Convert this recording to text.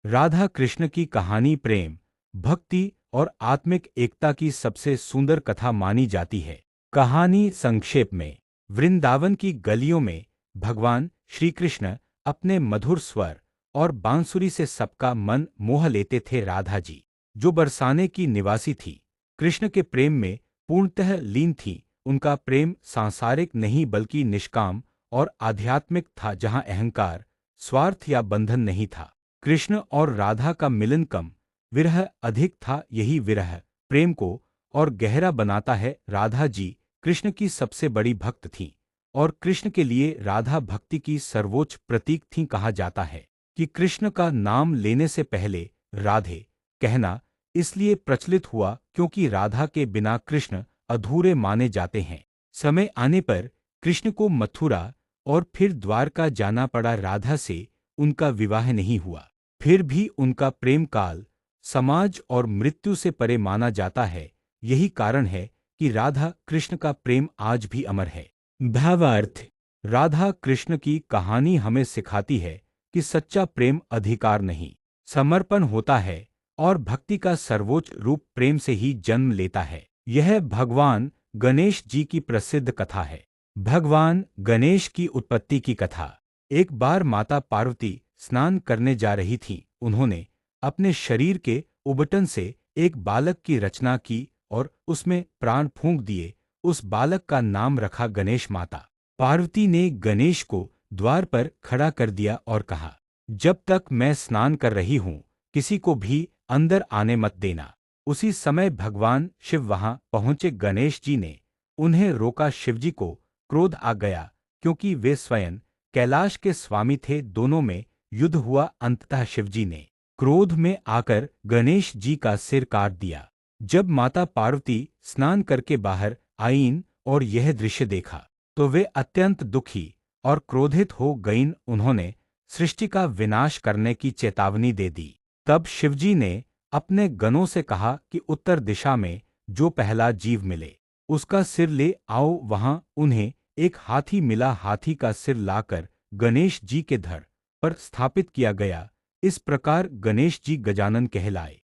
राधा कृष्ण की कहानी प्रेम, भक्ति और आत्मिक एकता की सबसे सुंदर कथा मानी जाती है। कहानी संक्षेप में, वृंदावन की गलियों में भगवान श्री कृष्ण अपने मधुर स्वर और बांसुरी से सबका मन मोह लेते थे। राधा जी, जो बरसाने की निवासी थी, कृष्ण के प्रेम में पूर्णतः लीन थी। उनका प्रेम सांसारिक नहीं बल्कि निष्काम और आध्यात्मिक था, जहां अहंकार, स्वार्थ या बंधन नहीं था। कृष्ण और राधा का मिलन कम, विरह अधिक था। यही विरह प्रेम को और गहरा बनाता है। राधा जी कृष्ण की सबसे बड़ी भक्त थीं और कृष्ण के लिए राधा भक्ति की सर्वोच्च प्रतीक थीं। कहा जाता है कि कृष्ण का नाम लेने से पहले राधे कहना इसलिए प्रचलित हुआ क्योंकि राधा के बिना कृष्ण अधूरे माने जाते हैं। समय आने पर कृष्ण को मथुरा और फिर द्वारका जाना पड़ा। राधा से उनका विवाह नहीं हुआ, फिर भी उनका प्रेम काल, समाज और मृत्यु से परे माना जाता है। यही कारण है कि राधा कृष्ण का प्रेम आज भी अमर है। भावार्थ: राधा कृष्ण की कहानी हमें सिखाती है कि सच्चा प्रेम अधिकार नहीं, समर्पण होता है और भक्ति का सर्वोच्च रूप प्रेम से ही जन्म लेता है। यह भगवान गणेश जी की प्रसिद्ध कथा है। भगवान गणेश की उत्पत्ति की कथा। एक बार माता पार्वती स्नान करने जा रही थीं। उन्होंने अपने शरीर के उबटन से एक बालक की रचना की और उसमें प्राण फूंक दिए। उस बालक का नाम रखा गणेश। माता पार्वती ने गणेश को द्वार पर खड़ा कर दिया और कहा, जब तक मैं स्नान कर रही हूँ, किसी को भी अंदर आने मत देना। उसी समय भगवान शिव वहां पहुंचे। गणेश जी ने उन्हें रोका। शिवजी को क्रोध आ गया क्योंकि वे स्वयं कैलाश के स्वामी थे। दोनों में युद्ध हुआ। अंततः शिवजी ने क्रोध में आकर गणेश जी का सिर काट दिया। जब माता पार्वती स्नान करके बाहर आईं और यह दृश्य देखा तो वे अत्यंत दुखी और क्रोधित हो गईं। उन्होंने सृष्टि का विनाश करने की चेतावनी दे दी। तब शिवजी ने अपने गणों से कहा कि उत्तर दिशा में जो पहला जीव मिले उसका सिर ले आओ। वहां उन्हें एक हाथी मिला। हाथी का सिर लाकर गणेश जी के धड़ पर स्थापित किया गया। इस प्रकार गणेश जी गजानन कहलाए।